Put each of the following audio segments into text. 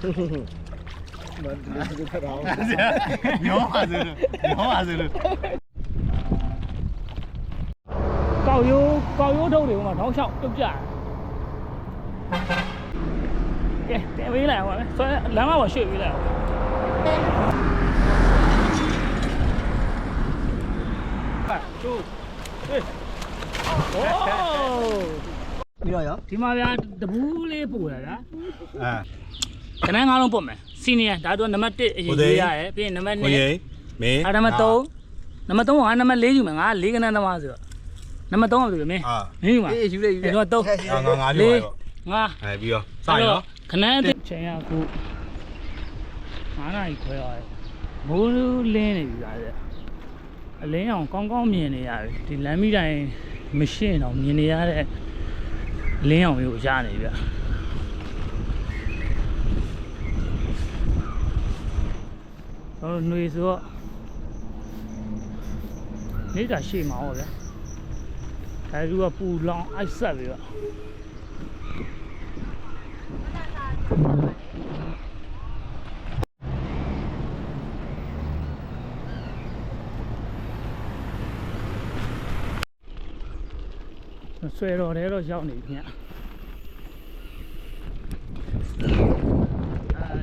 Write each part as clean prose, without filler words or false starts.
ပြောပါစို့ကောက်ရိုးထုတ်တွေဟိုမှာထောင်းလျှောက်ပြုတ်ကြကဲတဲပေးလိုက်ပါမယ်ဆွဲလမ်းမပေါ်ရွှေ့ပေးလိုက်ကျိုးဟေးโอ้ပြီးတော့ရော ဒီမှာဗျာတဘူးလေးပို့ရတာခဏငါးလုံးပို့မယ်စီနီယာဒါတော့နံပါတ်1အရင်ရေးရတယ်ပြီးရင်နံပါတ်2မင်းနံပါတ်3နံပါတ်3ကနံပါတ်4ယူမယ်ငါ4ခဏသမားဆိုတော့နံပါတ်3ကဘယ်လိုလဲမင်းယူမှာအေးယူလိုက်ငါငါပြောပါတော့ငါပြီးတော့စရောခဏတည်းချိန်ရခု9နာရီခွဲရတယ်မိုးလင်းနေပြီဗျာအလင်းအောင်ကောင်းကောင်းမြင်နေရပြီဒီလမ်းမီးတိုင်းမရှင်းတော့မြင်နေရတဲ့အလင်းအောင်မျိုးရနေဗျာနှွေဆိုတော့နေတာရှေ့မှာဟောဗျာဒါကပူလောင်အိုက်ဆက်ပြီဗျာဆွဲတော်တယ်တော့ရောက်နေပြီခင်ဗျ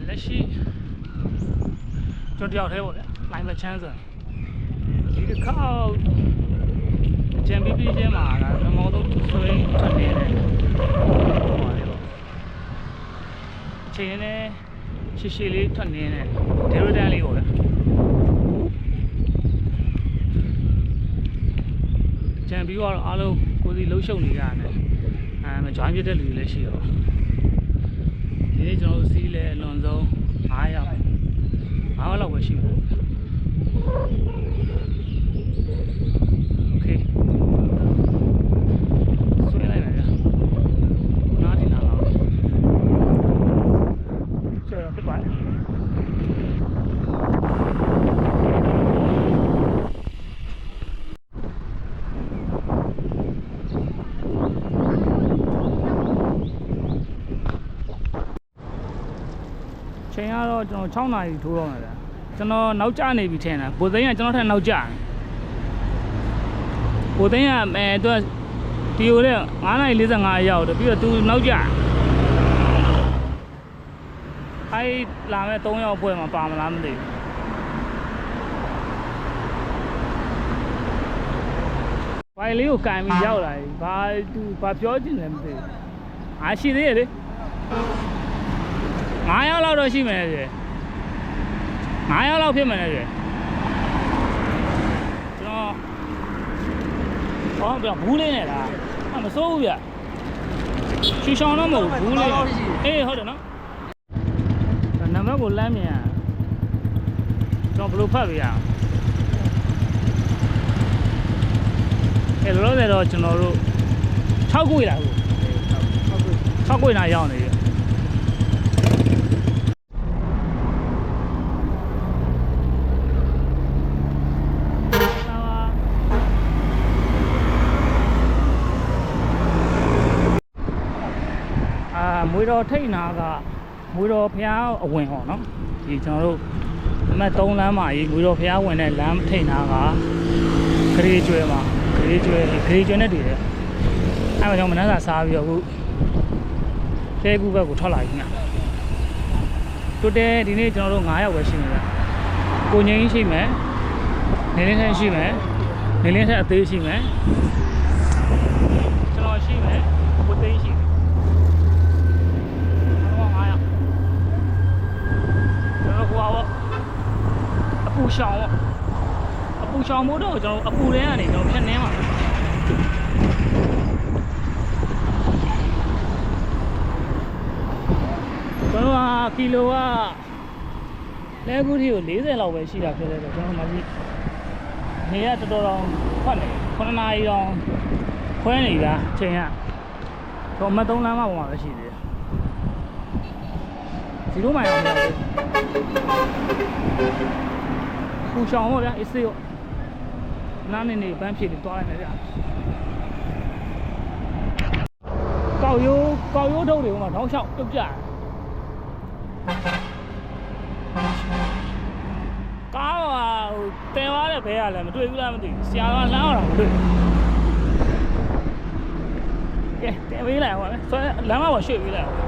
လက်ရှိကျွန်တော်တယောက်တည်းပေါ့ဗျာလိုင်းမချမ်းဆိုဒီတစ်ခါဂျမ်ပီပီချင်းမှာကဓမ္မောတော့ဆွဲထွက်နေတယ်ဟောပါလေပေါ့အချိန်နဲ့ရှည်လေးထွက်နေတယ်ဒေရိုတန်လေးပေါ့ဗျာဂျမ်ပီကတော့အားလုံးကိုစီလှုပ်ရှုပ်နေကြတယ်မကြွိုင်းပြတဲ့လူတွေလည်းရှိတော့ဒီနေ့ကျွန်တော်တို့စီးလဲအလွန်ဆုံး9ရောက်လောက်ပဲရှိမှာโอเคဆွဲလိုက်ပါဗျာနားဒီနားပါဆွဲတော့ပြပါချိန်ကတော့ကျွန်တော်6နာရီထိုးတော့မှာဗျာကျွန်တော်နောက်ကျနေပြီထင်တယ်ဘိုသိန်းကကျွန်တော်ထက်နောက်ကျတယ်ဘိုသိန်းကသူကဒီကိုလေ9:45ရောက်တယ်ပြီးတော့သူနောက်ကျအဲ့လာမဲ့3ရောက်ပွဲမှာပါမလားမသိဘူးဘိုင်လေးကိုကန်ပြီးရောက်လာပြီဘာပြောချင်လဲမသိဘူးအားရှိသေးရဲ့လေ9ရောက်လောက်တော့ရှိမယ်လေ9ရောက်လောက်ဖြစ်မယ်လေကျွန်တော်ဗျဘူးလေးနဲ့လားမစိုးဘူးဗျချီချောင်းတော့မဟုတ်ဘူးလေးအေးဟုတ်တယ်နော်နံပါတ်ကိုလမ်းမြင်ရကျွန်တော်ဘယ်လိုဖတ်ပြရအောင်အဲလောလောဆယ်တော့ကျွန်တော်တို့6ခွေလာဟုတ်6ခွေနာရောက်နေပြီမွေတော်ထိတ်နာကမွေတော်ဖျားအဝင်ဟောနော်ဒီကျွန်တော်တို့အမှတ်3လမ်းမှာကြီးမွေတော်ဖျားဝင်တဲ့လမ်းထိတ်နာကဂရေကျွဲမှာဂရေကျွဲနဲ့တည်တယ်အဲ့မှာကျွန်တော်မနက်စာစားပြီးတော့အခုတဲကူဘက်ကိုထွက်လာပြီခင်ဗျတိုတဲဒီနေ့ကျွန်တော်တို့9ယောက်ပဲရှိနေဗျကိုငိမ့်ရှိမယ်နေလင်းထက်ရှိမယ်နေလင်းထက်အသေးရှိမယ်ကျွန်တော်ရှိမယ်ကိုသိန်းရှိမယ်အပူရှောင်မို့တော့ကျွန်တော်အပူထဲကနေကျွန်တော်ဖြတ်နေမှာကျွန်တော်ကီလိုကလဲကူးထီကို40လောက်ပဲရှိတာဖြစ်တယ်ဆိုကျွန်တော်မှကြီးနေရတော်တော်ခွက်နေ9နာရီတောင်ခွဲနေပြီလားချိန်ကတော့မ3လမ်းမှပေါ်မှာပဲရှိသေးတယ်0မိုင်အောင်မရောက်ဘူးပူရှောင်တော့ဗျာအေးစေးရောနားနေပန်းဖြည့်နေသွားလိုက်မယ်ဗျာကောက်ရိုးထုတ်တွေဟိုမှာထောင်းလျှောက်ပြုတ်ကြတယ် ပဲရလဲမတွေ့ဘူးလားမသိဘူးဆရာကလမ်းအောင်တော့မတွေ့ကဲတင်ပေးလိုက်အောင်ဆွဲလမ်းမပေါ်ရွှေ့ပေးလိုက်အောင်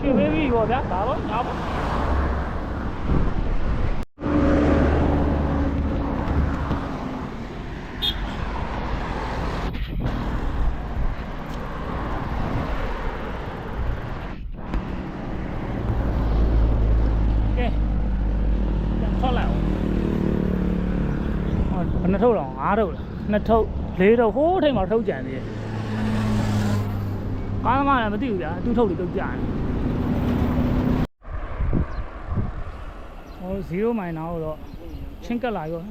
ရွှေပေးပြီပေါ့ဗျာဒါတော့ညာပေါ့ကဲထွက်လိုက်အောင်ဘယ်နှထုတ်တော့5ထုတ်လား2ထုတ်4ထုတ်ဟိုးထိတ်မှာထုတ်ကြံသေးတယ်ကားသမားလည်းမသိဘူးဗျာသူ့ထုတ်တွေတုတ်ကြတယ်ဟို0မိုင်နာတော့ချင်းကပ်လာရော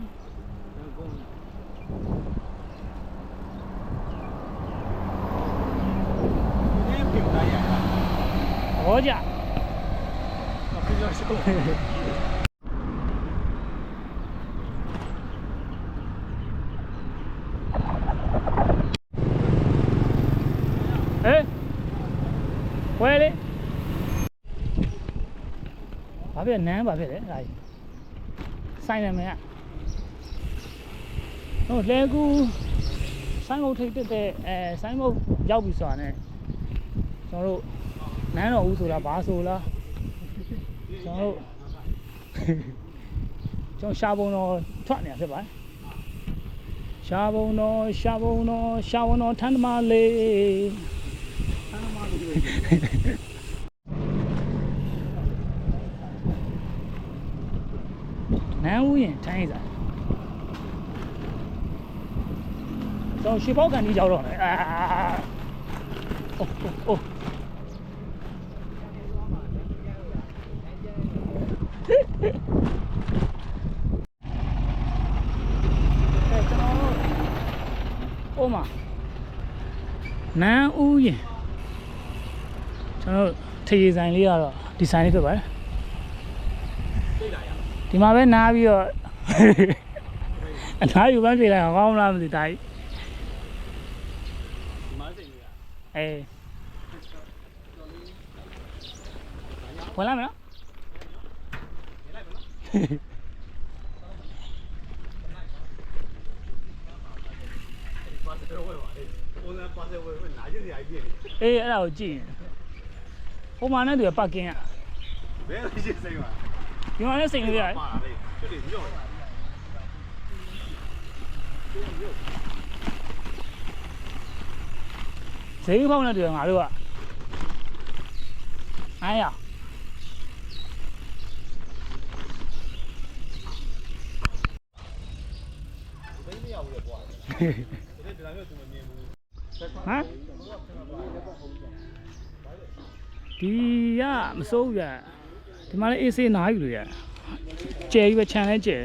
ဟောကြဟဲ့ဝဲလေဘာဖြစ်နန်းဘာဖြစ်လဲဒါကြီးဆိုင်နေမယ်ဟိုလဲကူဆိုင်မုတ်ထိတ်တက်တဲ့ဆိုင်မုတ်ရောက်ပြီဆိုတာ ਨੇ ကျွန်တော်တို့နန်းတော်ဦးဆိုလားဘာဆိုလားကျွန်တော်ရှားပုံတော်ထွက်နေတာဖြစ်ပါတယ်ရှားပုံတော်ထမ်းသမားလေးနန်းဦးရင်ထိုင်းစားတော့ရှေ့ပေါက်ကန်ကြီးရောက်တော့တယ်အိုးအိုးမနန်းဦးရင်ကျွန်တော်ထရေဆိုင်လေးကတော့ဒီဆိုင်လေးဖြစ်ပါတယ်ဒီမှာပဲနားပြီးတော့အနားယူပန်းပြေးလိုက်အောင်ကောင်းလားမသိတာကြီးဒီမှာစိတ်လေးအေးဝင်လာမလားအေးအဲ့ဒါကိုကြည့်ဟိုမှာနဲ့သူကပတ်ကင်းอ่ะဘယ်လိုရှိစိတ်မှာဒီမှာလည်းစိတ်လေးရတယ်ကျွတ်တယ်ညော့ဈေးပေါက်နဲ့တူငါတို့ကအားရဘယ်မရဘူးလေကွာဒီဒါမျိုးသူမမြင်ဘူးဟမ်ဒီကမစိုးဘူးဗျဒီမှာလည်းအေးဆေးနားယူလို့ရကျယ်ကြီးပဲခြံလဲကျယ်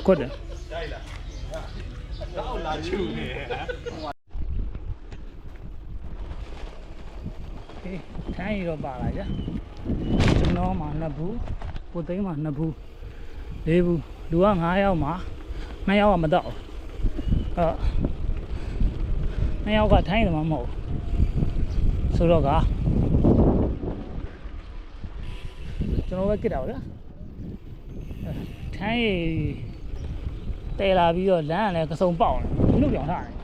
ခွတ်တယ်တော့လာချူနေဟေးထိုင်းရောပါလာကြကျွန်တော်မှ2ဘူးကိုသိန်းမှ2ဘူး4ဘူးလူက9ယောက်မှ2ယောက်ကမတော့2ယောက်ကထိုင်းတယ်မှမဟုတ်ဆိုတော့ကကျွန်တော်ပဲကြည့်တာပါဗျာထိုင်းတဲလာပြီးတော့လမ်းကလည်းကစုံပေါက်နေလူပြောင်းထားတယ်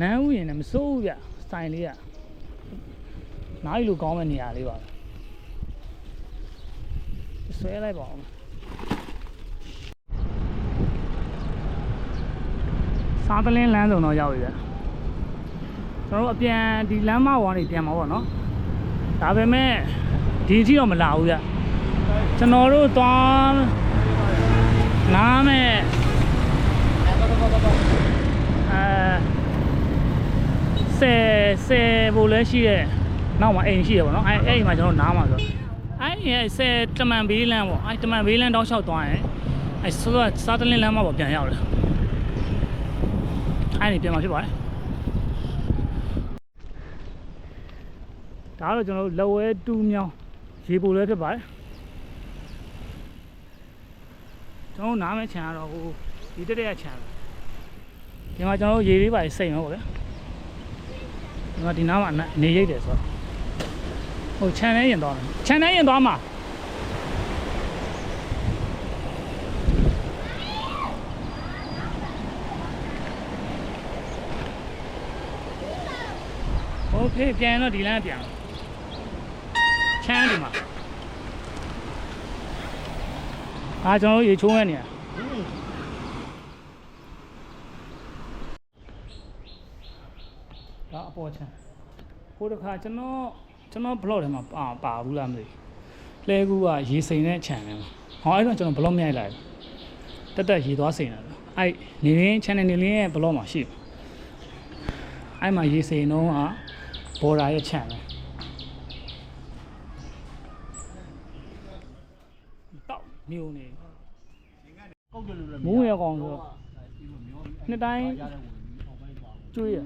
နန်းဦးရင်လည်းမစိုးဘူးဗျစိုင်လေးကနားရီလိုကောင်းမဲ့နေရာလေးပါဆွဲလိုက်ပါအောင်စားတလင်းလမ်းစုံတော့ရောက်ပြီဗျကျွန်တော်တို့အပြန်ဒီလမ်းမဝါးနေပြန်မှာပေါ့နော်ဒါပေမဲ့ဒီအထိတော့မလာဘူးဗျကျွန်တော်တို့သွားနားမဲ့ဆယ်ဘို့လဲရှိတဲ့နောက်မှာအိမ်ရှိရပေါ့နော်အဲ့မှာကျွန်တော်နားမှာဆို အဲ့ဆယ်တမန်ဘေးလမ်းပေါ့အဲ့တမန်ဘေးလမ်းတောင်းလျှောက်သွားရင်အဲ့ဆိုတော့စားတလင်းလမ်းမှာပေါ့ပြန်ရောက်တယ်အဲ့ဒီပြန်มาဖြစ်ပါတယ်ဒါတော့ကျွန်တော်တို့လက်ဝဲတူးမြောင်းရေပိုလဲဖြစ်ပါတယ်ကျွန်တော်နားမဲ့ခြံကတော့ဟိုဒီတက်တဲ့ခြံဒီမှာကျွန်တော်တို့ရေလေးပါစိတ်မှာပေါ့ဗျာဒီမှာဒီနားမှာနေရိပ်တယ်ဆိုတော့ဟိုခြံထဲရင်သွားမယ်ခြံထဲရင်သွားမှာโอเคပြန်တော့ဒီလမ်းပြန်ချမ်းဒီမှာအားကျွန်တော်တို့ရေချိုးမဲ့နေရဒါအပေါ်ချမ်းဟိုတစ်ခါကျွန်တော် blog ထဲမှာပါဘူးလားမသိဘူးလဲကူကရေစိမ်တဲ့ခြံထဲမှာဟောအဲ့တော့ကျွန်တော် blog မြိုက်လိုက်တက်ရေသွားစိမ်တာအဲ့နေရင်း channel နေရင်းရဲ့ blog မှာရှိအဲ့မှာရေစိမ်တော့ဘော်ဒါရဲ့ခြံတယ်တောက်မျိုးနေမူးရကောင်ဆိုနှစ်တိုင်းကျွေးရ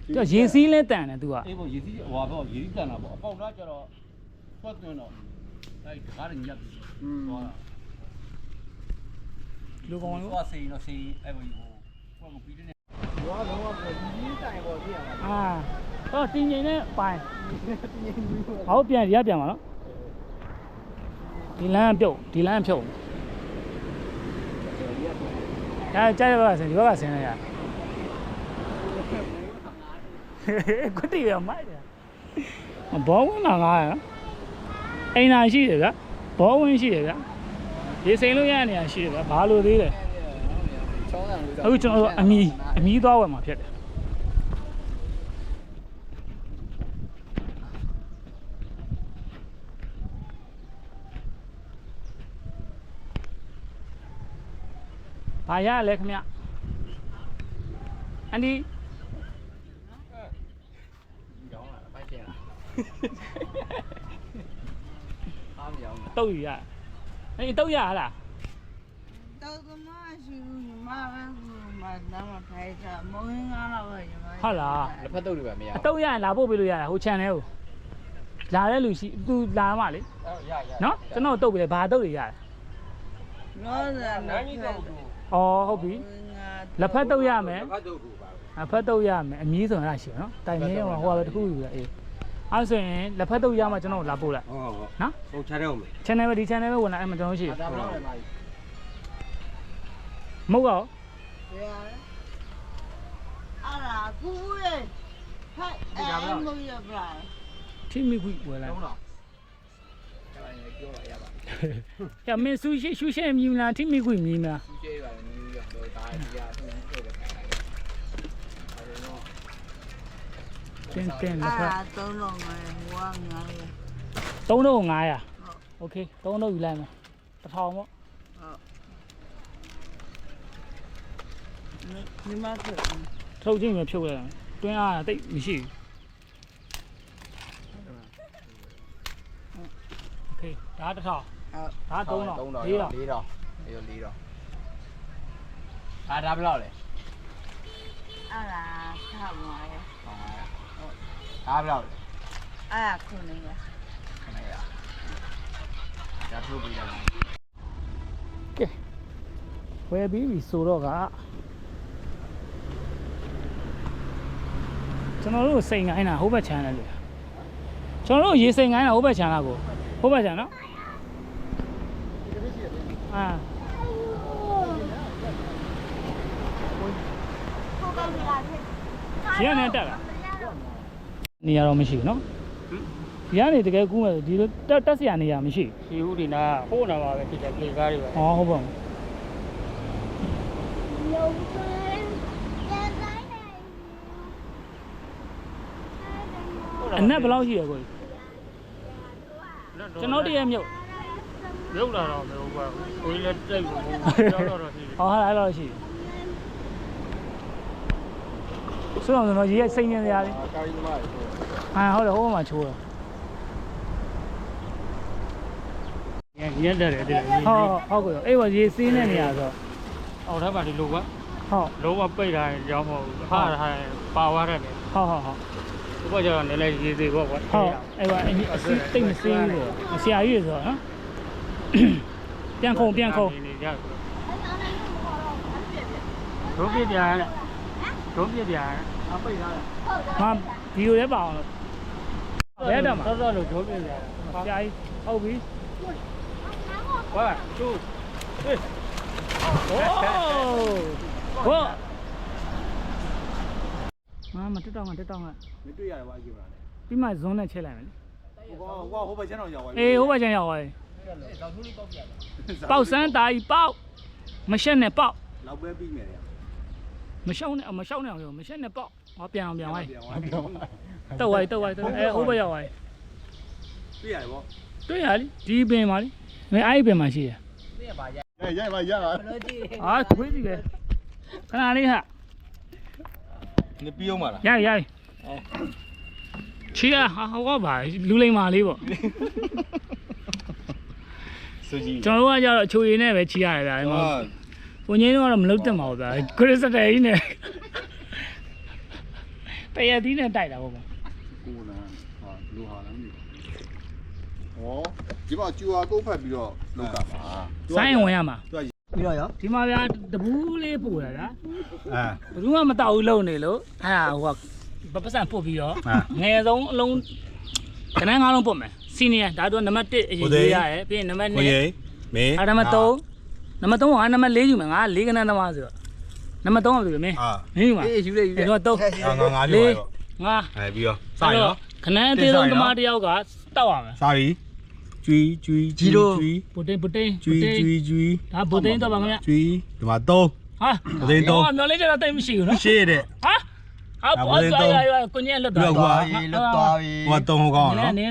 သူကရေစီးလဲတန်တယ်သူကအေးပေါ့ရေစီးဟွာပေါ့ရေစီးတန်တာပေါ့အပေါက်သားကျတော့သွတ်သွင်းတော့အဲ့ဒါကလည်းညက်ပြီးသွားတာလူကောင်လို့သွားစိန်တော့စိန်အဲ့ပေါ့ဟိုကိုပြီးတဲ့ရွာလုံးဝကိုကြီးတိုင်ပေါ်ပြရတာတော့တင်ငိန်နဲ့ပိုင်ဟောပြန်ရပြန်ပါနော်ဒီလမ်းပြုတ်ဒီလမ်းဖြုတ်ဒါကြိုက်ရပါစင်ဒီဘက်ကဆင်းနေရကိုတီးရမိုက်တယ်ဘောဝင်လာငါရအိမ်သာရှိတယ်ဗျဘောဝင်ရှိတယ်ဗျရေစိန်လို့ရနေရရှိတယ်ဗျဘာလို့သေးလဲအခုကျွန်တော်တို့အမီးသွားဝယ်မှာဖြစ်တယ်ဘာရလဲခင်ဗျအန်ဒီတုတ်ရအဲ့တုတ်ရဟလားတော့ကမရှိဘူးညီမပဲမနာမထိုက်တာမုံငါးတော့ပဲညီမဟုတ်လားလက်ဖက်တုတ်တွေပဲမရအတုတ်ရရင်လာပို့ပေးလို့ရတာဟိုခြံထဲကိုလာတဲ့လူရှိသူလာမှလေနော်ကျွန်တော်တုတ်ပြီလေဘာတုတ်တွေရတယ်လောဆယ်နားကြီးတော့ဟုတ်ပြီလက်ဖက်တုတ်ရမယ်လက်ဖက်တုတ်ရမယ်အမီးဆိုရင်ရှိနော်တိုင်မင်းဟိုကပဲတခုယူလာအေးအဲ့ဆိုရင်လက်ဖက်တုတ်ရမှကျွန်တော်လာပို့လိုက်ဟုတ်နော်ဟိုချတယ်အောင်မယ် channel ပဲဒီ channel ပဲဝင်လာအဲ့မှာကျွန်တော်ရှိတယ်မဟုတ်ရောအဲ့ဒါကူရဲ့ဟဲ့အဲ့မရပါထိမိခွေဝယ်လိုက်ရမင်းဆူရှဲမြူလားထိမိခွေမြူလားဆူရှဲပါမြူရတော့ဒါကြီးရသူ့ကိုပဲခိုင်းလိုက်တင်လက်ဖက်3လုံးငါဟိုက900 3လုံး900โอเค3လုံးယူလိုက်မယ်1000ပေါ့ညီမကထုတ်ချင်းပဲဖြုတ်လိုက်တယ်တွင်းအားတိတ်မရှိဘူးโอเคဒါ1000ဒါ3000 4000အေး400ဒါဘယ်လောက်လဲအဲ့ဒါထားပါရဲ့ဒါဘယ်လောက်လဲအဲ့ဒါခုနေရဒါထုတ်ပြီးလိုက်ကဲဝယ်ပြီးပြီဆိုတော့ကကျွန်တော်တို့စိန်ငိုင်းတာဟိုဘက်ချမ်းတယ်လေကျွန်တော်တို့ရေစိန်ငိုင်းတာဟိုဘက်ချမ်းလားကိုဟိုဘက်ချမ်းနော်ဒီကနေတက်လာနေရာတော့မရှိဘူးနော်ဒီကနေတကယ်ကူးမယ်ဒီလိုတက်စရာနေရာမရှိရှိဘူးဒီနာဟိုးနာပါပဲဖြစ်တယ်ပြေကားတွေပဲဟုတ်ပါအနက်ဘယ်လောက်ရှိရကိုကျွန်တော်တည်းရမြုပ်ရုပ်လာတော့မဟုတ်ပါဘူးကိုကြီးလည်းတိတ်လို့ရောက်တော့ရှိတယ်ဟောဟာအဲ့လိုရှိဆိုတော့ရေစိတ်နေရတယ်ကာကြီးသမားတွေဟုတ်တယ်ဟိုမှာချိုးတာ ညက်တယ်တဲ့ ဟုတ်ကဲ့အေးပါရေစင်းတဲ့နေရာဆို အော်ထပ်ပါဒီလိုက ဟုတ် လုံးဝပိတ်ထားရင်ကြောင်းမဟုတ်ဘူးဟာပါသွားတယ် ဟုတ် ဘုရားကျော်လည်းလည်းရေးသေးပေါ့ကွာ ဟုတ်အေးပါအစီတိတ်မစင်းဘူးပေါ့ဆရာကြီးဆိုတော့နော်ပြန်ခုံ နေကြတို့ပြပြရတယ်တို့ပြပြရတယ်အပိတ်ထားတယ် ဟာဗီဒီယိုလည်းပါအောင်လို့ဘယ်တော့မှ သောလို့တို့ပြပြရတယ် ဆရာကြီးဟုတ်ပြီ 1 2 3 โอ้โหမတက်တော့ မတွေ့ရတယ်ဘာအကြည့်မလား ပြီးမှဇွန်းနဲ့ချက်လိုက်မယ်လေ ဟိုဟိုဘက်ချမ်းတော်ရောက်သွားပြီ အေးဟိုဘက်ကျန်ရောက်သွားပြီပေါက်စမ်းတာကြီးပေါက်မရှက်နဲ့ပေါက် လောက်ပဲပြီးမယ်လေ မရှောင်းနဲ့အောင်ပြောမရှက်နဲ့ပေါက်ဟောပြန်အောင်ပြန်သွားတုတ်ဝိုင်းအဲဟိုဘက်ရောက်သွားပြီ တွေ့ရတယ်ဗော တွေ့ရလေဒီပင်ပါလေမင်းအဲ့ဒီပင်မှာရှိတယ် ရိုက်ပါ ဟာခွေးစီပဲခဏလေးဟာ နေပြီးအောင်ပါလား ရချီရဟာဟောပါလူလိမ္မာလေးပေါ့ စကြီး ကျွန်တော်တို့ကကြတော့အချိုရည်နဲ့ပဲချီရတယ်ဗျာဒီမှာကိုငင်းတော့မလုပ်တတ်ပါဘူးဗျာခရစ်စတယ်ကြီးနဲ့တရသီးနဲ့တိုက်တာပေါ့ဗျာ ကိုနာဟာလူဟာလည်းမသိဘူးဟောဒီမှာ QR code ဖတ်ပြီးတော့လောက်ကပါ စိုင်းဝင်ရမှာ ပြီးတော့ရော ဒီမှာဗျာတဘူးလေးပို့တာဗျာ အာ ဘယ်သူမှမတောက်ဘူးလုံနေလို့အဲ့ဒါဟိုကပတ်စံပို့ပြီးတော့ငယ်ဆုံးအလုံးခဏ9လုံးပို့မယ်စီနီယာဒါတော့နံပါတ်1အရင်ရေးရတယ်ပြီးရင်နံပါတ်2 မင်း အဲ့နံပါတ်3နံပါတ်3ကနံပါတ်4ယူမယ်ငါ4ကနန်းသမားဆိုတော့နံပါတ်3ကဘယ်လိုလဲမင်းယူမှာအေးယူလိုက်တော့3 ငါပြောပါတော့ ငါ အဲပြီးတော့စရော ခဏအသေးဆုံးသမားတယောက်ကတောက်ရမယ် စာရီကျွီဂျီရို ပုတ်တိန် ကျွီဒါပုတ်တိန်တော့ပါခင်ဗျ ကျွီဒီမှာ3 ဟာမျောလေးကျတော့တိတ်မရှိဘူးနော် ရှေ့တဲ့ ဟာဘောရကိုညက်လွတ်သွား ဟိုက3ဟိုကောင်းနော် နေ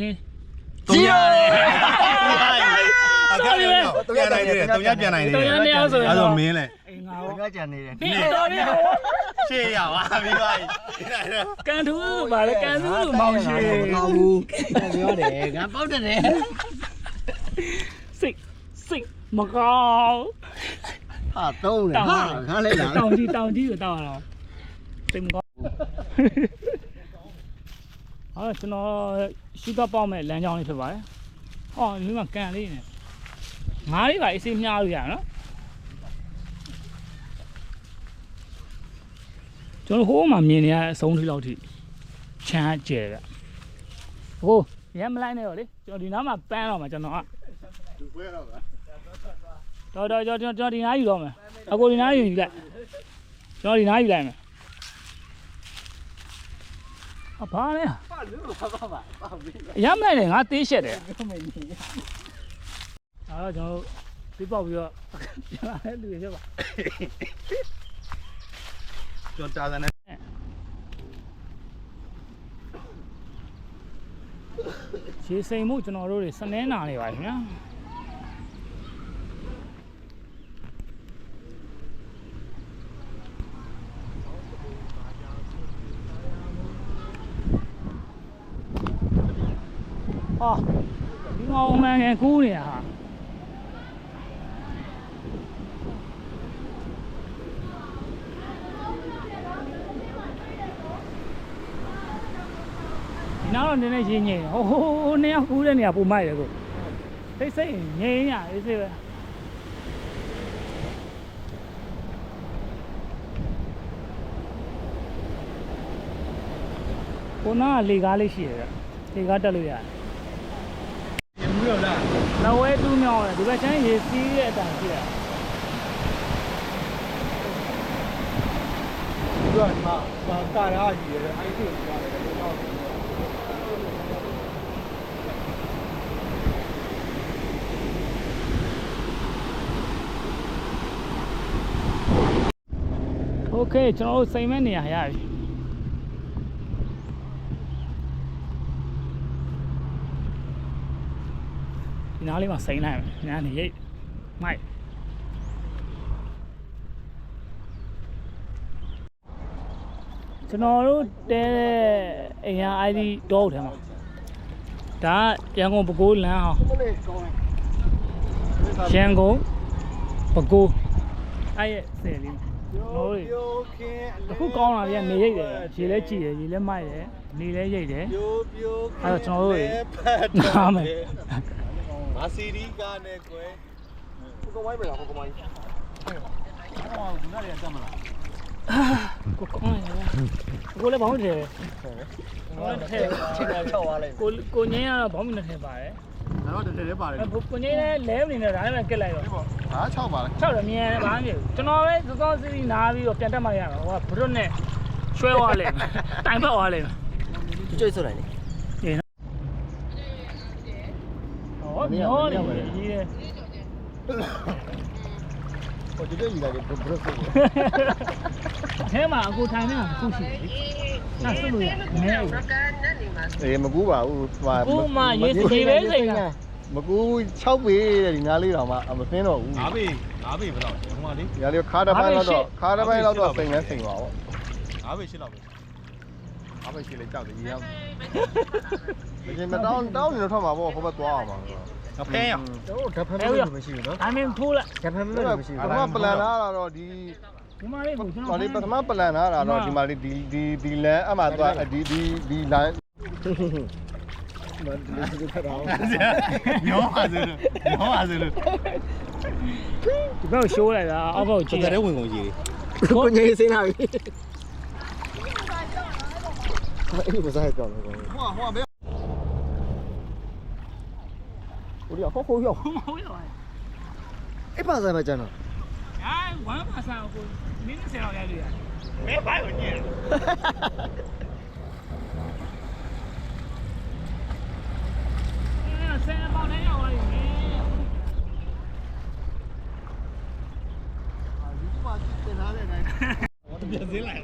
နေ 3ရတယ်အဲ့ဒါပြန်နိုင်တယ်3ရပြန်နိုင်တယ်အဲ့တော့မင်းလေ အိမ်ငါ ငါကြံနေတယ် နေတော့နေ ရှေ့ရပါပြီပါ ကန်ထူးပါလေကန်ထူးမောင်ရှိ ဘူးပြောတယ်ငါပေါက်တယ် စိတ်မကောင်း ဟာသုံးတယ်ဟာငါလည်းလာ တောင်ကြီးကိုတောက်ရအောင်စိတ်မကောင်းဟာကျွန်တော်ရှိတော့ပေါက်မဲ့လမ်းကြောင်းလေးဖြစ်ပါတယ်ဟောဒီမှာကန်လေးနဲ့ငါးလေးပါအစီမြားလို့ရနော်ကျွန်တော်ဟိုးမှာမြင်နေရအဆုံးထိလောက်ထိချမ်းကျဲဗျဟိုရမ်းမလိုက်နဲ့တော့လေကျွန်တော်ဒီနားမှာပန်းတော့မှာကျွန်တော်က ပွဲတော့ဗျာ တော်ကျွန်တော်ဒီနားယူတော့မယ်အကိုဒီနားယူလိုက်ကျွန်တော်ဒီနားယူလိုက်မယ်အဘာလဲရမ်းမလိုက်နဲ့ငါသေးရှက်တယ်အဲ့တော့ကျွန်တော်ပြပေါက်ပြီးတော့ပြန်လာတဲ့လူတွေဖြစ်ပါ ကျော်တာတယ်နဲ့ ရေစိမ်မှုကျွန်တော်တို့တွေစနေနာနေပါခင်ဗျာဟာဒီငေါ့မှန်ကန်ကူးနေတာဟာနောက်တော့နည်းနည်းရင်းငိမ့်ဟိုနှစ်ယောက်ကူးတဲ့နေရာပုံမိုက်တယ်ကိုစိတ်ငိမ့်ရအေးစေးပဲကိုနားလေကားလေးရှိတယ်လေကားတက်လို့ရတယ်ရင်ဘူးတော့လားလဝဲတူးမြောင်းတယ်ဒီဘက်ချမ်းရေစီးတဲ့အတိုင်းရှိရသူကမှာကာရာကြီးရတယ်အဲ့ဒီကိုပါတယ်တော့โอเคကျွန်တော်တို့စိမ်မဲ့နေရာရပြီဒီနားလေးမှာစိမ်လိုက်မယ်ညာနေရိတ်မိုက်ကျွန်တော်တို့တဲအိမ်ရ ID တော့ထဲမှာဒါရန်ကုန်ပဲခူးလမ်းဟော ရန်ကုန်ပဲခူးအဲ့ရဲ့ဆယ်လေးဟိုလေအခုကောင်းလာပြန်နေရိတ်တယ်ရေလဲကြည်တယ်ရေလဲမိုက်တယ်နေလဲရိတ်တယ်အဲ့တော့ကျွန်တော်တို့နားမယ် ငါစီရီကားနဲ့ကွယ်ကိုကဝိုင်းမလားကိုကဝိုင်းဟောဒီနားရကြမလား ကိုကောင်းရကိုလည်းဘောင်းတယ်ဘောင်းတယ်ချိန်တာချောက်သွားလိုက်ကိုငင်းရတော့ဘောင်းမနဲ့ထည့်ပါတယ် ဒါတော့တည်းပါတယ် ကိုငင်းလည်းလဲနေတယ်ဒါလည်းကက်လိုက်တော့ ဒါ6ပါလေ ချောက်တယ်မြန်တယ်ဘာမှမဖြစ်ဘူးကျွန်တော်ပဲစောစောစီးစီးနားပြီးတော့ပြန်တက်မှရမှာဟိုကဘရွတ်နဲ့ရွှဲသွားလိုက်တိုင်ပတ်သွားလိုက်ကျွတ်ဆွလိုက်လေဟောမျောနေတယ်ကြီးတယ် ဟိုဒီလိုယူလိုက်တယ်ဘရက်ကို အဲမှာအကိုထိုင်နေတာခုရှိတယ်น่าစွလို့ရနဲဦး အေးမကူပါဘူးဟို ကိုမှရေးစီပဲစိန်တာ မကူ6ပေတဲ့ဒီငါးလေးတောင်မှမသိတော့ဘူး5ပေဘယ်လောက်ဟိုမှာလေ ဒီလေးခါတစ်ပိုင်းတော့စိန်လဲစိန်ပါဗော 5ပေ8လောက်ပဲ အားပဲရှိလေကြောက်တယ်ရေရောက်ဒီမတောင်းနေတော့ထွက်မှာဗောဟိုဘက်သွားအောင်ပါ ငဖဲရ တို့ဓာတ်ဖမ်းလို့မရှိဘူးနော် ဒါမင်းထိုးလိုက် ဓာတ်ဖမ်းလို့မရှိဘူးဘာမှပလန်လာတာတော့ဒီ ဒီမှာလေးကိုကျွန် တော် တော် လေးပထမပလန်လာတာတော့ဒီမှာလေးဒီလမ်းအမှသွားဒီလမ်းမန်တလေးစစ်ထားအောင်ညောပါစေလို့ ဒီဘက်ကိုရှိုးလိုက်တာအောက်ဘက်ကိုကြည့် တဲ့ဝင်ကုန်ကြီး ကိုငယ်စင်းလာပြီ အဲ့ဒီစားကြောင်းလို့ဟိုဘယ်ဟိုရဟိုရောက် မဟုတ်ရော အဲ့ပါစားမကျန်တော့ အဲဝမ်းပါဆောင်ကိုမင်းနဲ့ဆယ်တော့ရိုက်လို့ရတယ် မဲဘိုင်းကိုညင် ဆယ်ပေါက်နဲ့ရောက်လာပြီမင်း ပြန်စင်းလိုက်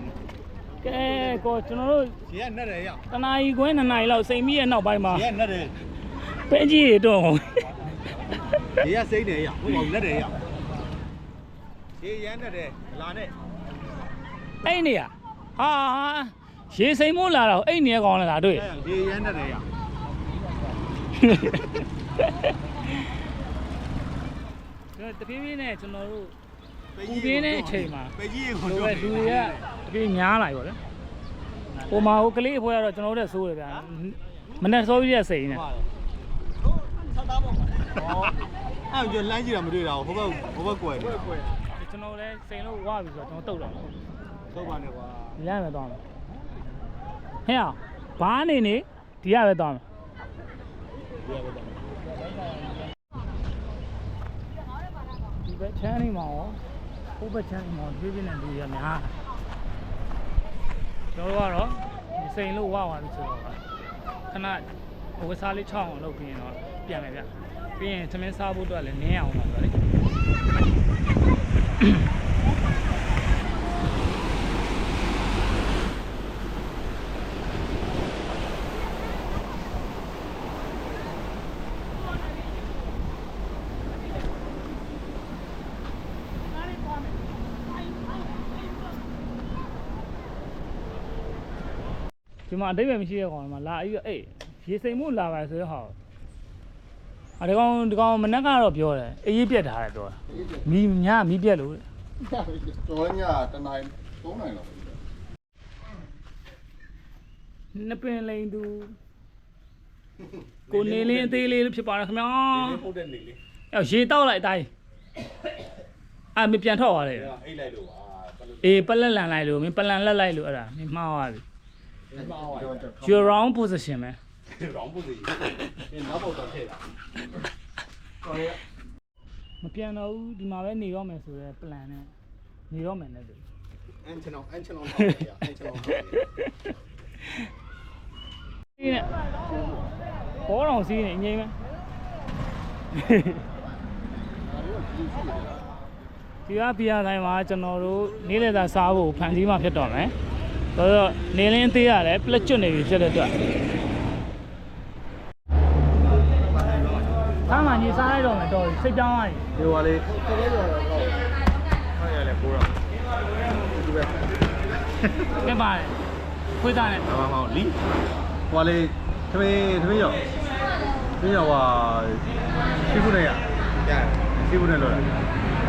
က ဲကိုကျွန်တော်တို့ ရေကနဲ့တယ်ရ တနာရီခွဲ2နာရီလောက်စိန်မိရဲ့နောက်ပိုင်းမှာ ရေကနဲ့တယ် ပဲကြီးတွေတော့ ရေကစိမ့်တယ်ရဟိုကောင်နဲ့တယ်ရရေရမ်းနဲ့တယ်လာနဲ့ အဲ့နေရဟာရေစိန်မို့လာတော့အဲ့နေရကောင်းလာတွေ့ ရေရမ်းနဲ့တယ်ရ တပြေးပြေးနဲ့ကျွန်တော်တို့ပူပြင်းတဲ့အချိန်မှာ ပဲကြီးကို လူ တော့ ပဲလူတွေကတပြေးများလာပြီပေါ့လေဟိုမှာဟိုကလေးအဖွဲကတော့ကျွန်တော်တို့ဆိုးတယ်ဗျာမနေ့စောကြီးတဲ့စိန်နဲ့ အဲ့ကျလမ်းကြည့်တာမတွေ့တာဟိုဘက်ကွယ်တယ် ကျွန်တော်လည်းစိန်လို့ဝါပြီဆိုတော့ကျွန်တော်တုတ်တော့ ဟုတ်ပါနဲ့ကွာ လမ်းပဲသွားမယ်ဟဲ့ဘာနေနေဒီရပဲသွားမယ်ဒီဘက်ချမ်းနေမှာရောဟိုဘက်ချမ်းနေမှာပြေးပြေးနဲ့လူရများကျွန်တော်ကတော့ဒီစိန်လို့ဝါသွားပြီဆိုတော့ခဏဟိုဝစားလေး6အောင်လုပ်ပြီးရင်တော့ပြန်မယ်ဗျပြီးရင်သမင်းစားဖို့အတွက်လည်းနင်းအောင်ပါဆိုတော့လေဒီမှာအတိတ်ပဲမရှိတဲ့ကောင်မှာလာပြီးတော့အေးရေစိမ်မှုလာပါဆိုတော့ဟောဒီကောင်မနက်ကတော့ပြောတယ်အေးပြက်ထားတယ်ပြောတာမီးပြက်လို့ တော်ညတနိုင်3နိုင်လောက် နှစ်ပင်လိန်သူကိုနေလင်းအသေးလေးဖြစ်ပါတယ်ခင်ဗျာ ဟုတ်တဲ့နေလေ ရေတောက်လိုက်အတိုင်းမပြန်ထွက်သွားတယ် အိတ်လိုက်လို့ပါ အေးပလက်လန်လိုက်လို့မင်းပလန်လက်လိုက်လို့အဲ့ဒါမင်းမှားသွားပြီ You're wrong position ပဲ ရောင်းဖို့စီနောက်ပေါက်တော့ထည့်တာ မပြန်တော့ဘူးဒီမှာပဲနေတော့မယ်ဆိုတဲ့ plan နဲ့နေတော့မယ်နဲ့တူ အန်ချနောင်း ဒီနဲ့ဘောတော်စီးနေအငိမ့်ပဲဒီကဘီယာတိုင်းမှာကျွန်တော်တို့နေ့လည်စာစားဖို့ဖန်စီးမှဖြစ်တော့မယ်ဆိုတော့နေလင်းသေးရတယ်ပလက်ကျွတ်နေပြီဖြစ်တဲ့အတွက်သားမှညီစားလိုက်တော့မယ်တော်စိတ်ကြောင်းသွားပြီ ဒီပါလေးဟုတ်ရတယ်ပိုးတော့ဒီပဲ ပြပါတယ်ခွေးသားနဲ့ ဘာမှမဟုတ်လီဟိုလေးသမင်းရောက်ဟာရှိခုနဲ့ရတယ် စီးဘူးနဲ့လို့လား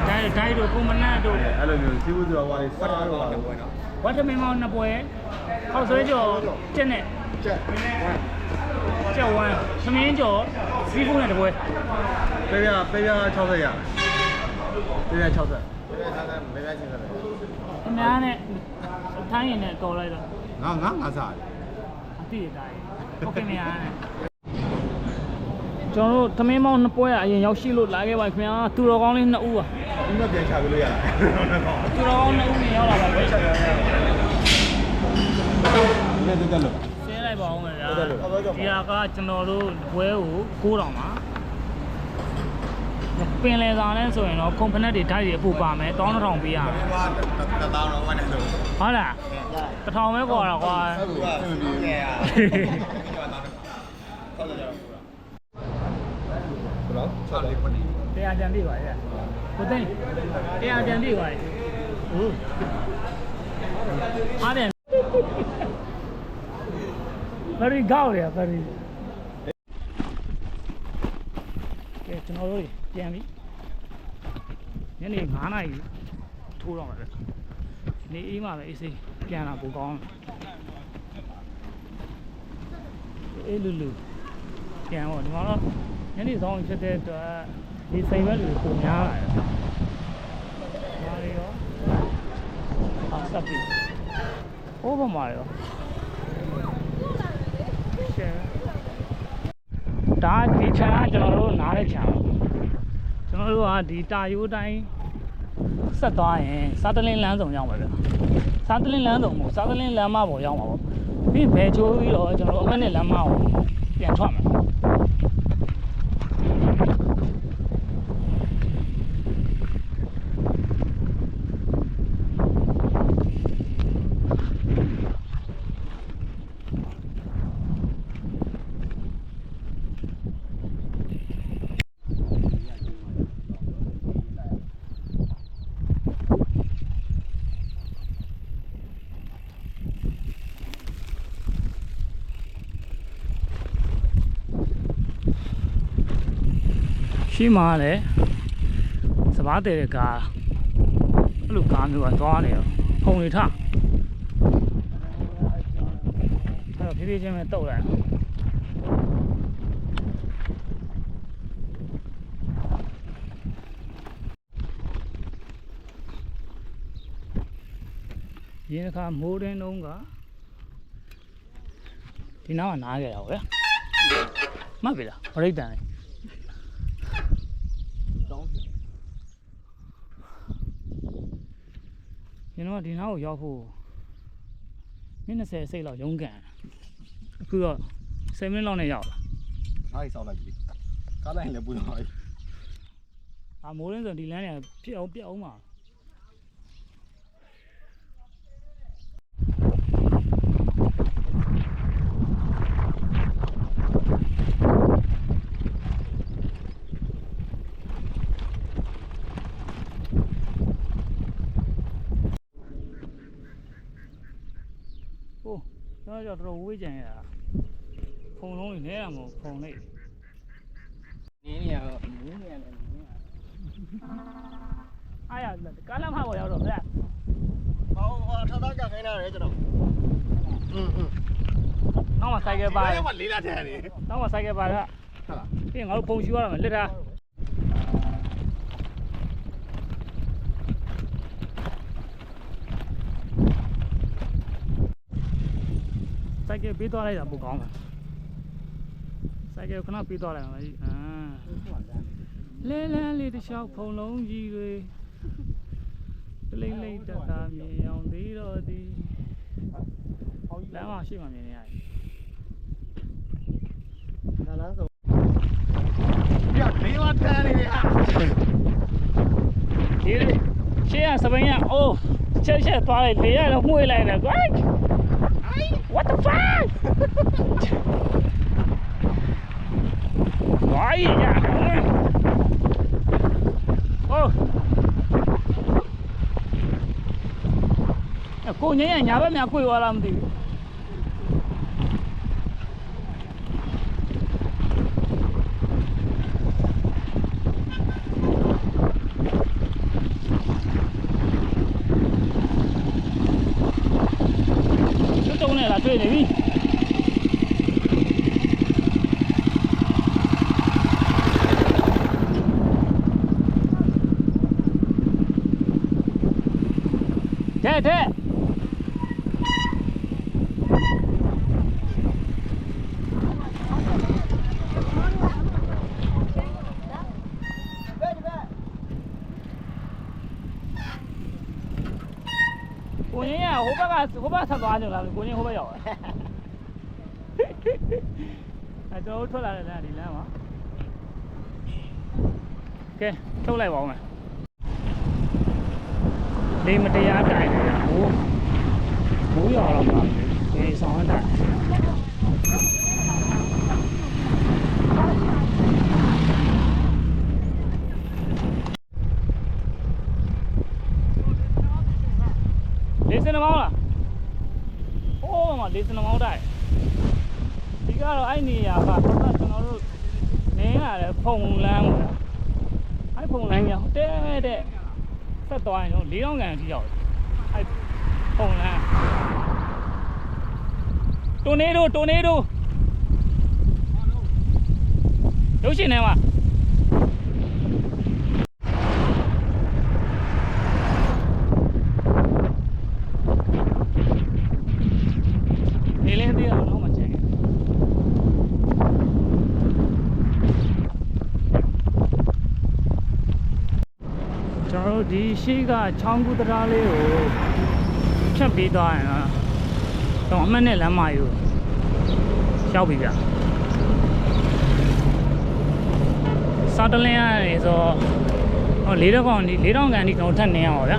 ဒိုင်တို့ကွန်မနတ်တို့ အဲ့လိုမျိုးစီးဘူးဆိုတော့ဟိုစက်တော့တော့ပွဲနော် ဝတ်ထမင်းမောင်းနှစ်ပွဲခောက်ဆွဲကြော်ကျက်နဲ့ ချက် ကျက်ဝမ်းသမင်းကြော်စီးဖူးနဲ့တစ်ပွဲ ပေးပြ60ရပေးပြ60ပေးပြ60ပေးပြချင်းတယ် အများနဲ့ထိုင်းရင်နဲ့တော်လိုက်တော့ ငါစားတယ် အတိရတိုင်းโอเคများနဲ့ကျွန်တော်တို့သမင်းမောင်းနှစ်ပွဲအရင်ရောက်ရှိလို့လာခဲ့ပါခင်ဗျာသူတော်ကောင်းလေး2ဦးပါ ဒီမှာပြန်ချပေးလို့ရလား သူတော်ကောင်း2ဦးနေရောက်လာပါပဲ နည်းတက်လို့ ဆင်းလိုက်ပါဦးမယ်ဗျာဒီဟာကကျွန်တော်တို့ပွဲကို9000ပါပင်လေစာနဲ့ဆိုရင်တော့ကွန်ဖနက်တွေဓာတ်တွေအပူပါမယ်1200ပေးရမယ် 1000တော့ဝတ်တယ်လို့ ဟုတ်လား1000ပဲခေါ်တာကွာ အဲ့လိုအဆင်မပြေဘူးဘယ်လောက်6လေးပတ်နေ တရားကြံပြပါရဲ့ကိုသိန်းတရားကြံပြပါရဲ့ဟုတ်အားတယ်ဘယ်ရီကောက်ရဘယ်ရီကဲကျွန်တော်တို့ပြန်ပြီညနေ9နာရီထိုးတော့မှာပဲနေအေးမှပဲအေးစိပြန်လာပိုကောင်းအေးလူပြန်တော့ဒီမှာတော့ညနေဆောင်ဖြစ်တဲ့အတွက်ဒီစိန်ဘက်လူပုံများလာတယ်။မာရီရောအဆက်ပြီ။ဟိုးဘာမာရီရောရှယ်ဒါဒီချာကျွန်တော်တို့နားတဲ့ချာကျွန်တော်တို့ကဒီတာယိုးတိုင်းဆက်သွားရင်စားတလင်းလမ်းဆောင်ရောက်ပါဗျ။စားတလင်းလမ်းဆောင်မို့စားတလင်းလမ်းမပေါ်ရောက်မှာပေါ့။ပြီးဘယ်ချိုးပြီးတော့ကျွန်တော်တို့အမနဲ့လမ်းမကိုပြန်ထွက်မှာ။ရှိမှလည်းစပားတဲ့ကားအဲ့လိုကားမျိုးကသွားနေတော့ဖုံနေထအဲ့တော့ဖြည်းဖြည်းချင်းပဲတုတ်လိုက်ရင်းခါမိုးတင်းတုံးကဒီနောက်ကနားခဲ့တာဟုတ်ဗျာမှတ်ပြီလားဗရိတ်တန်လေးကျွန်တော်ဒီနားကိုရောက်ဖို့မိနစ်20စိတ်လောက်ရုန်းကန်အခုတော့10မိနစ်လောက်နဲ့ရောက်လာ အားကြီးစောက်လိုက်ပြီကားလိုက်လည်းပူတော့ပြီ အာမိုးရင်းဆိုဒီလမ်းတွေကပြက်အောင်ပါကျွန်တော်တို့ဝေးကြံရတာဖုံလုံးတွေနဲတာမဟုတ်ဖုံလေးနင်းနေရတော့နင်းနေရတယ်အားရကားလမ်းမပေါ်ရောက်တော့ဗျာ ဟောထောက်ထားကြခိုင်းတာလေကျွန်တော်နောက်မှဆိုင်ကယ်ပါ အဲ့မှာလေးလာတဲ့နေ နောက်မှဆိုင်ကယ်ပါက ဟုတ်လား ပြီးငါတို့ဖုံရှူရမယ်လက်ထားဆိုင်ကယ်ပေးသွားလိုက်တာပိုကောင်းတယ်ဆိုင်ကယ်ခဏပေးသွားလိုက်အောင်ကြီးလဲလန်းလေးတစ်လျှောက်ဖုံလုံးကြီးတွေလိမ့်လိမ့်တတာမြင်အောင်သေးတော့ဒီလမ်းမရှိမှမြင်နေရတယ် ဒါလားဆိုပြလေးလာတဲ့နေဟာ ဒီရှေ့ကစပိန်ကအိုးချက်သွားလိုက်လေရတော့မှုေးလိုက်တယ်ကွာ What the fuck ဝိုင်းရအိုးကိုညညာဘက်များကိုွေသွားလားမသိဘူး တွေ့နေပြီတဲ့ကိုကြီးကဟိုဘက်ဆက်သွားကြလားကိုကြီးဟိုဘက်ရောက်အဲကျွန်တော်ထွက်လာတဲ့လမ်းဒီလမ်းပါကဲထုတ်လိုက်ပါဦးမယ်လေးမတရားတိုင်နေတာဟိုမိုးရွာတော့ပါဒီဆောင်ရတာလေးစနမောင်းလားဟိုးမှာလေးစနမောင်းတိုင်ဒီကတော့အဲ့နေရာကကျွန်တော်တို့နင်းရတယ်ဖုံလန်းပေါ့အဲ့ဖုံလန်းကြောင်တဲ့ဆက်သွားရင်တော့၄000ကန်အထိရောက်တယ်အဲ့ဖုံလန်းတိုနေတိုရုပ်ရှင်ထဲမှာလေးသေးတော့တော့မချင်ဘူးကျွန်တော်တို့ဒီရှိကချောင်းကူတရားလေးကိုဖြတ်ပြီးသွားရင်တော့အမှတ်နဲ့လမ်းမကြီးကိုရောက်ပြီဗျစားတလင်းရတယ်ဆိုတော့၄000ကန်ဒီကျွန်တော်ထပ်နေရအောင်ဗျ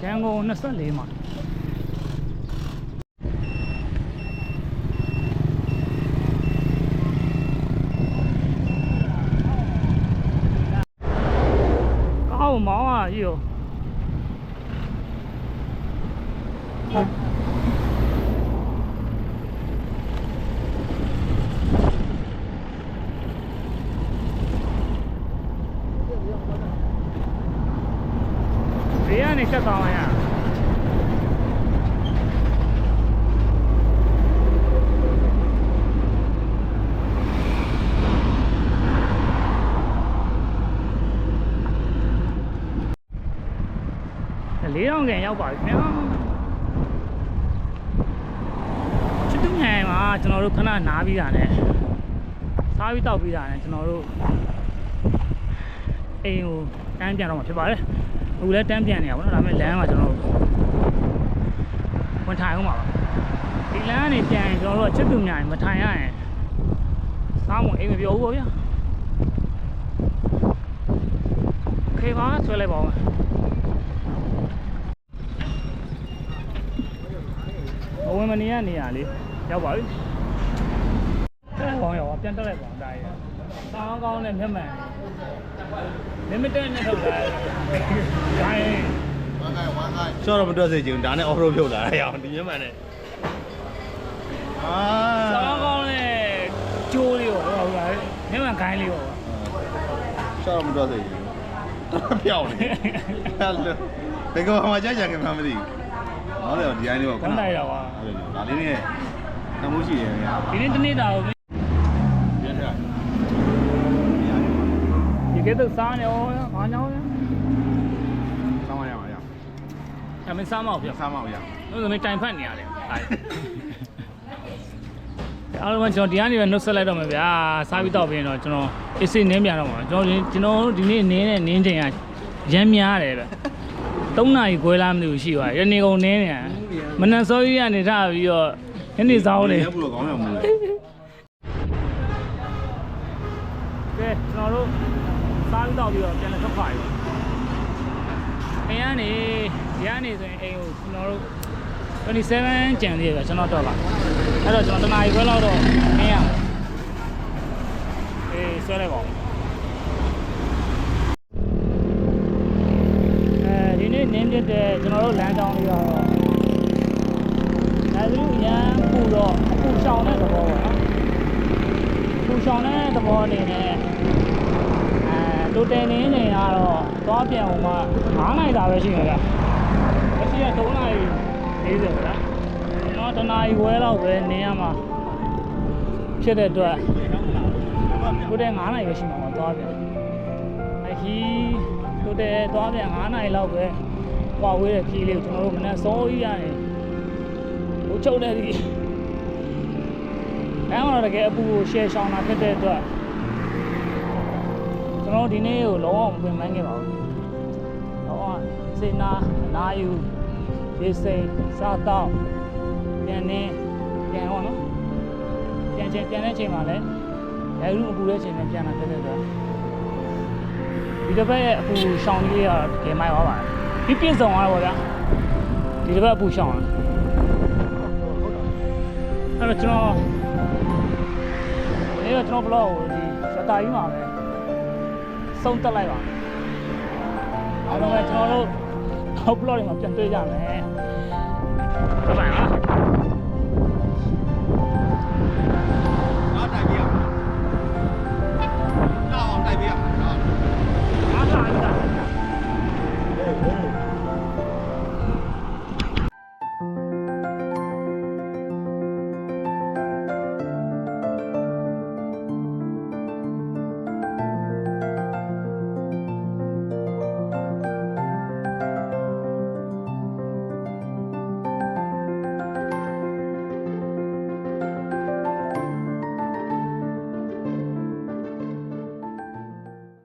ရန်ကုန်24မှာကောင်းမောင်းอ่ะကြီးရောဘေးကနေချက်သွားမှရ4,000ကန်ရောက်ပါပြီခင်ဗျာချစ်သူငယ်မှာကျွန်တော်တို့ခဏနားပြီးတာနဲ့စားပြီးတောက်ပြီးတာနဲ့ကျွန်တော်တို့အိမ်ကိုတန်းပြန်တော့မှာဖြစ်ပါတယ်အခုလည်းတန်းပြန်နေရပါတော့ဒါပေမဲ့လမ်းမှာကျွန်တော်တို့ဝင်ထိုင်အောင်ပါဒီလမ်းကနေပြန်ရင်ကျွန်တော်တို့ချစ်သူငယ်မထိုင်ရရင်စားမအိမ်မပြောဘူးပေါ့ဗျာခေပါဆွဲလိုက်ပါဦးဘဝင်မနေရနေရလေရောက်ပါပြီတဲ့ဘောင်းရောပြန်တက်လိုက်ပါဒါရစောင်းကောင်းနဲ့မျက်မှန်limited နဲ့ထုတ်တာဒါရင်ရှော့တော့မတွက်စေချင်ဘူးဒါနဲ့ off road ဖြုတ်လာရအောင်ဒီမျက်မှန်နဲ့စောင်းကောင်းနဲ့ကျိုးလေးပေါ့ဟုတ်လားမျက်မှန်ခိုင်းလေးပေါ့ရှော့တော့မတွက်စေချင်ဘူးဖြောက်နေဘယ်ကောင်မှကြာကြာခင်မှမသိဘူးဟုတ်တယ်ဒီတိုင်းလေးပေါ့ခဏလိုက်တော့ပါဒါလေးနဲ့တမိုးရှိတယ်ဗျာဒီနေ့တနေ့တာကိုပြည့်တယ်ဒီကေတော့စားနေရောဘာညောင်းလဲစားမရပါရအမေစားမအောင်ပြစားမအောင်ရလို့ဆိုရင်တိုင်ဖတ်နေရတယ်အားလုံးကကျွန်တော်ဒီကနေပဲနှုတ်ဆက်လိုက်တော့မယ်ဗျာစားပြီးတော့ပြင်တော့ကျွန်တော်အစ်စိနင်းပြန်တော့မှာကျွန်တော်ဒီနေ့နင်းနဲ့နင်းချိန်ကရမ်းများတယ်ဗျ3နာရီခွဲလားမသိဘူးရှိသွားရနေကုန်နင်းနေမနက်စောကြီးကနေထပြီးတော့ညနေစောင်းနေရဘူးတော့ကောင်းရမို့ကဲကျွန်တော်တို့စားပြီးတော့ပြီးတော့ပြန်လက်ထွက်ခွာပြီအိမ်ကနေဆိုရင်အိမ်ကိုကျွန်တော်တို့27ကျန်သေးတယ်ကျွန်တော်တော့ကအဲ့တော့ကျွန်တော်တနားရီခွဲလောက်တော့မင်းရအေးဆွဲလိုက်ပါဦးဒီနေ့နင်းပြတဲ့ကျွန်တော်တို့လမ်းကြောင်းလေးကတော့ဒါဆိုရန်ပူတော့အခုရှောင်းတဲ့သဘောပေါ့နော်အခုရှ ရှောင်းတဲ့သဘောအနေနဲ့တိုတယ်နေနေကတော့သွားပြန်ဟိုမှာ9နိုင်တာပဲရှိမှာဗျ။မရှိရ3နိုင်40ပဲလား။တော့တနာရီခွဲလောက်ပဲနေရမှာဖြစ်တဲ့အတွက်တိုတယ်9နိုင်ပဲရှိမှာပေါ့သွားပြန်။အဲဒီတိုတယ်သွားပြန်9နိုင်လောက်ပဲဟွာဝေးတဲ့ခီးလေးကိုကျွန်တော်တို့မနေ့စောကြီးရတယ်။ဟိုချုပ်တဲ့ဒီအဲ့တော့တကယ်အပူကိုရှယ်ရှောင်းတာဖြစ်တဲ့အတွက်ကျွန်တော်ဒီနေ့ကိုလုံးဝမပင်ပန်းခဲ့ပါဘူး။တော့စေနာအနာယူရေစိမ်စားတော့ပြန်နေပြန်ဟောနော်ပြန်တဲ့ချိန်မှာလည်းအဲလူအပူတဲ့ချိန်နဲ့ပြန်လာဖြစ်တဲ့အတွက်ဒီတစ်ပတ်ရဲ့အပူရှောင်းလေးကတော့တကယ်မိုက်သွားပါတယ်။ပြည့်စုံသွားတော့ဗျာဒီတစ်ပတ်အပူရှောင်းတာအဲ့တော့ကျွန်တော် vlog ကိုဒီစတာကြီးမှာပဲဆုံးတက်လိုက်ပါအားလုံးပဲကျွန်တော်တို့ vlog တွေမှာပြန်တွေ့ကြမယ်ဘိုင်ဘိုင်